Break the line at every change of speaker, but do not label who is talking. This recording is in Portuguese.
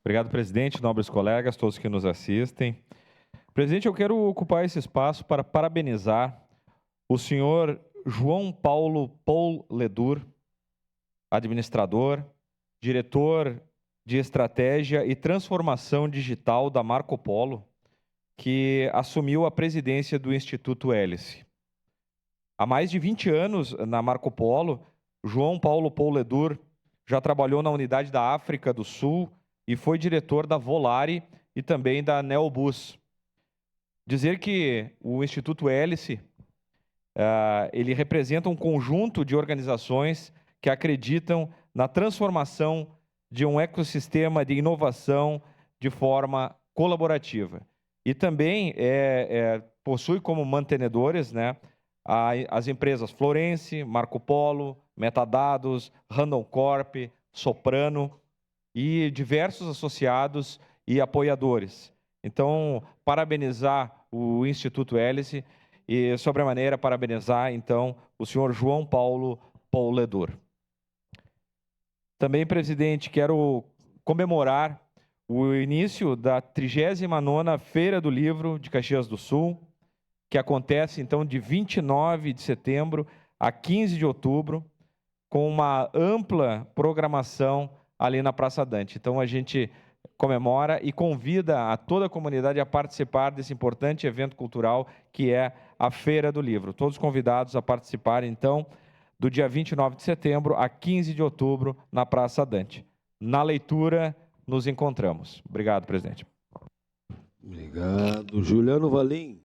Obrigado, presidente, nobres colegas, todos que nos assistem. Presidente, eu quero ocupar esse espaço para parabenizar o senhor João Paulo Paul Ledur, administrador, diretor de estratégia e transformação digital da Marco Polo, que assumiu a presidência do Instituto Hélice. Há mais de 20 anos na Marco Polo, João Paulo Paul Ledur já trabalhou na unidade da África do Sul e foi diretor da Volare e também da Neobus. Dizer que o Instituto Hélice ele representa um conjunto de organizações que acreditam na transformação de um ecossistema de inovação de forma colaborativa. E também possui como mantenedores, né, as empresas Florence, Marco Polo, Metadados, Random Corp, Soprano e diversos associados e apoiadores. Então, parabenizar o Instituto Hélice e, sobremaneira, parabenizar, então, o senhor João Paulo Paul Ledur. Também, presidente, quero comemorar o início da 39ª Feira do Livro de Caxias do Sul, que acontece, então, de 29 de setembro a 15 de outubro, com uma ampla programação ali na Praça Dante. Então, a gente comemora e convida a toda a comunidade a participar desse importante evento cultural que é a Feira do Livro. Todos convidados a participar, então, do dia 29 de setembro a 15 de outubro na Praça Dante. Na leitura, nos encontramos. Obrigado, presidente.
Obrigado. Juliano Valim.